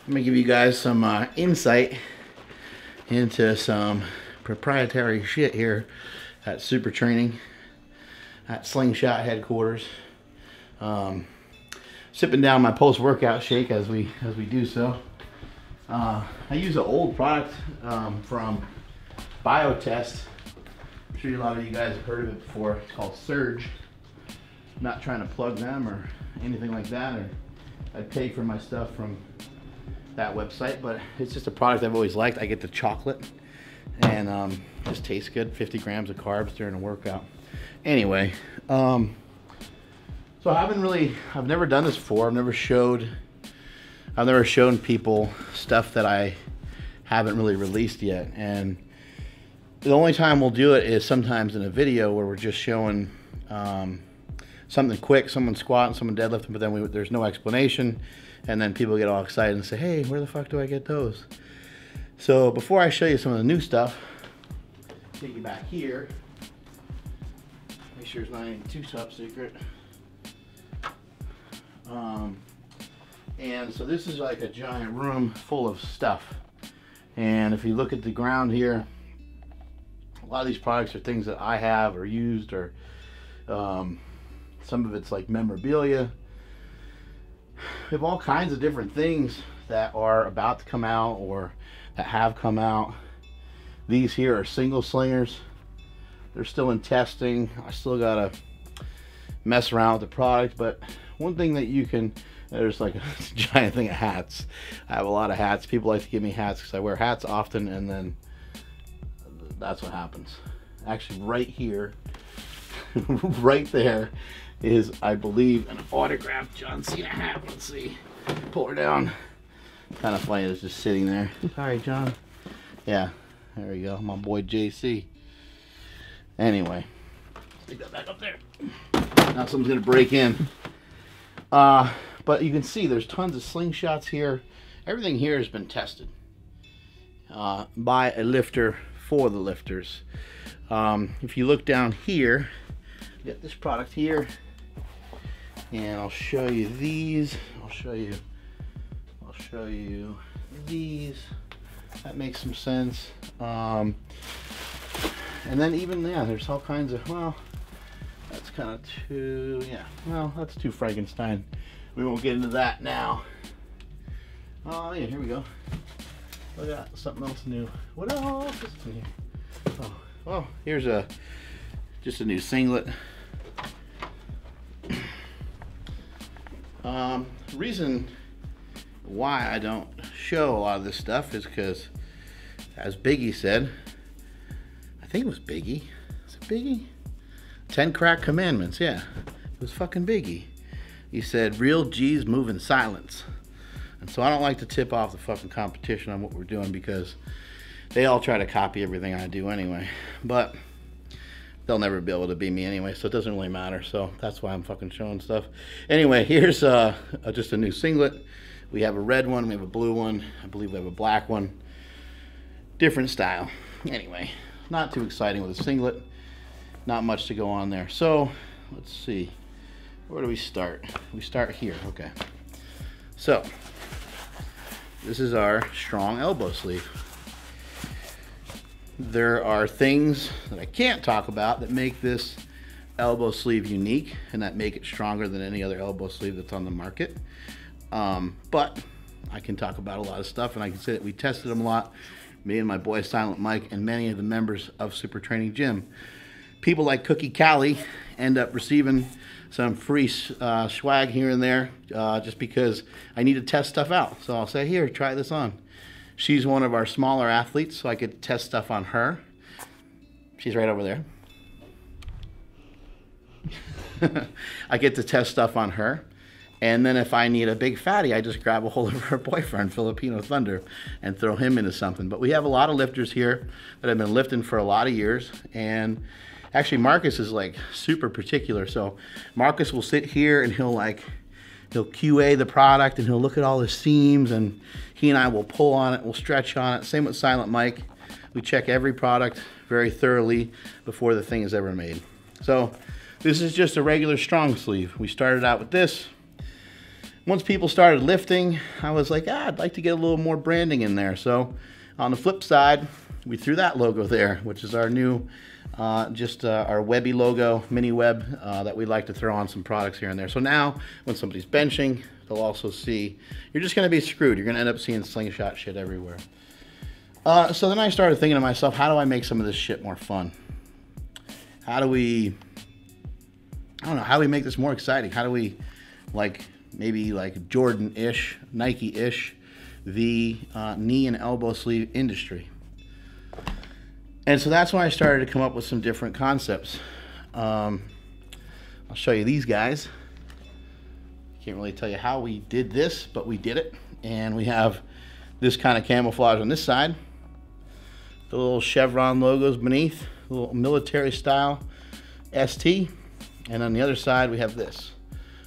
Let me give you guys some insight into some proprietary shit here at Super Training at Slingshot headquarters. Sipping down my post-workout shake as we do so. I use an old product from Biotest. I'm sure a lot of you guys have heard of it before. It's called Surge. I'm not trying to plug them or anything like that, or I pay for my stuff from that website, but it's just a product I've always liked. I get the chocolate and just tastes good. 50 grams of carbs during a workout. Anyway, so I've never done this before. I've never shown people stuff that I haven't really released yet. And the only time we'll do it is sometimes in a video where we're just showing something quick, someone squatting, someone deadlifting, but then there's no explanation. And then people get all excited and say, hey, where the fuck do I get those? So before I show you some of the new stuff, take you back here. Make sure it's not anything too top secret. And so this is like a giant room full of stuff. And if you look at the ground here, a lot of these products are things that I have or used, or some of it's like memorabilia. We have all kinds of different things that are about to come out or that have come out. These here are single slingers. They're still in testing. I still gotta mess around with the product, but one thing that you can, there's like a giant thing of hats. I have a lot of hats. People like to give me hats because I wear hats often, and then that's what happens. Actually, right here, right there, is, I believe, an autographed John Cena hat. Let's see. Pull her down. Kind of funny, it's just sitting there. Sorry, John. Yeah, there we go. My boy JC. Anyway, stick that back up there. Now someone's gonna break in. But you can see there's tons of slingshots here. Everything here has been tested by a lifter for the lifters. If you look down here, you got this product here, and I'll show you these. I'll show you these. That makes some sense. And then even there's all kinds of, well, that's kind of too, yeah, well, that's too Frankenstein. We won't get into that now. Oh yeah, here we go. Look at that, something else new. What else is in here? Oh, well, here's just a new singlet. Reason why I don't show a lot of this stuff is because, as Biggie said, I think it was Biggie. Is it Biggie? 10 crack commandments, yeah. It was fucking Biggie. He said, real G's move in silence. And so I don't like to tip off the fucking competition on what we're doing, because they all try to copy everything I do anyway. But they'll never be able to be me anyway, so it doesn't really matter. So that's why I'm fucking showing stuff. Anyway, here's just a new singlet. We have a red one, we have a blue one, I believe we have a black one. Different style. Anyway, not too exciting with a singlet. Not much to go on there. So let's see, where do we start? We start here. Okay, so this is our strong elbow sleeve. There are things that I can't talk about that make this elbow sleeve unique and that make it stronger than any other elbow sleeve that's on the market. But I can talk about a lot of stuff, and I can say that we tested them a lot, me and my boy Silent Mike and many of the members of Super Training Gym. People like Cookie Callie end up receiving some free swag here and there just because I need to test stuff out. So I'll say, here, try this on. She's one of our smaller athletes, so I could test stuff on her. She's right over there. I get to test stuff on her. And then if I need a big fatty, I just grab a hold of her boyfriend, Filipino Thunder, and throw him into something. But we have a lot of lifters here that have been lifting for a lot of years. And actually, Marcus is like super particular. So Marcus will sit here and he'll QA the product, and he'll look at all the seams, and he and I will pull on it, we'll stretch on it. Same with Silent Mike. We check every product very thoroughly before the thing is ever made. So this is just a regular strong sleeve. We started out with this. once people started lifting, I was like, I'd like to get a little more branding in there. So on the flip side, we threw that logo there, which is our new, our Webby logo, mini web, that we like to throw on some products here and there. So now when somebody's benching, they'll also see, you're just gonna be screwed. You're gonna end up seeing Slingshot shit everywhere. So then I started thinking to myself, how do I make some of this shit more fun? How do we, I don't know, how do we make this more exciting? How do we, like, maybe like Jordan-ish, Nike-ish, the knee and elbow sleeve industry? And so that's when I started to come up with some different concepts. I'll show you these guys. Can't really tell you how we did this, but we did it. And we have this kind of camouflage on this side. The little chevron logos beneath, a little military style ST. And on the other side, we have this.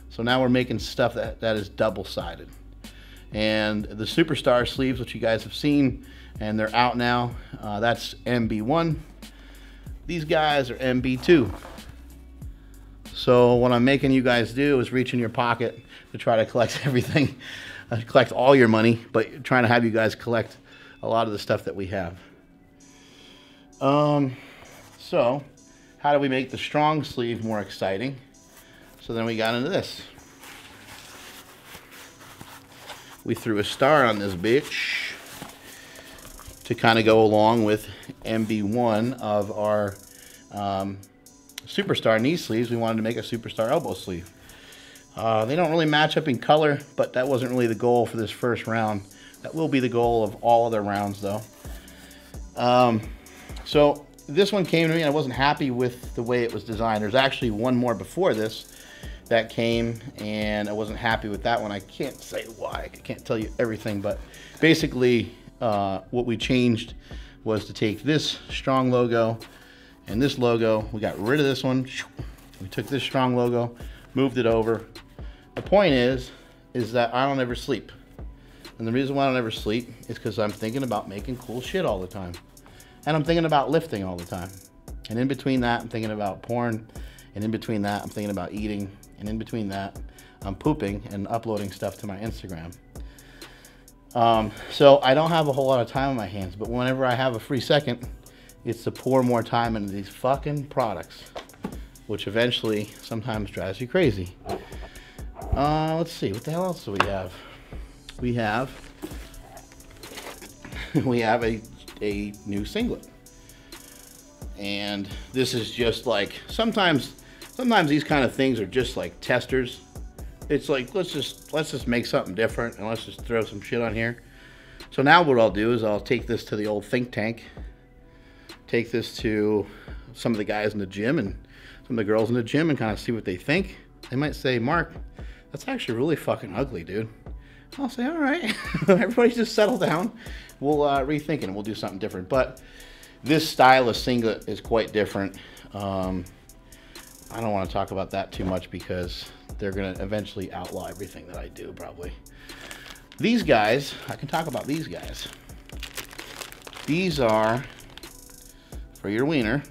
So now we're making stuff that is double-sided. And the Superstar sleeves, which you guys have seen, and they're out now, that's MB1. These guys are MB2. So what I'm making you guys do is reach in your pocket to try to collect everything, collect all your money, but trying to have you guys collect a lot of the stuff that we have. So how do we make the strong sleeve more exciting? So then we got into this. We threw a star on this bitch to kind of go along with MB1 of our Superstar knee sleeves. We wanted to make a Superstar elbow sleeve. They don't really match up in color, but that wasn't really the goal for this first round. That will be the goal of all other rounds though. So this one came to me and I wasn't happy with the way it was designed. There's actually one more before this that came and I wasn't happy with that one. I can't say why, I can't tell you everything, but basically what we changed was to take this strong logo and this logo. We got rid of this one. We took this strong logo, moved it over. The point is that I don't ever sleep. And the reason why I don't ever sleep is because I'm thinking about making cool shit all the time. And I'm thinking about lifting all the time. And in between that, I'm thinking about porn. And in between that, I'm thinking about eating. And in between that, I'm pooping and uploading stuff to my Instagram. So I don't have a whole lot of time on my hands, but whenever I have a free second, it's to pour more time into these fucking products, which eventually sometimes drives you crazy. Let's see, what the hell else do we have? We have a new singlet. And this is just like, sometimes these kind of things are just like testers. It's like, let's just make something different and let's just throw some shit on here. So now what I'll do is I'll take this to the old think tank, take this to some of the guys in the gym and some of the girls in the gym and kind of see what they think. They might say, Mark, that's actually really fucking ugly, dude. I'll say, all right, everybody just settle down. We'll rethink it and we'll do something different. But this style of singlet is quite different. I don't want to talk about that too much because they're going to eventually outlaw everything that I do, probably. These guys, I can talk about these guys. These are for your wiener.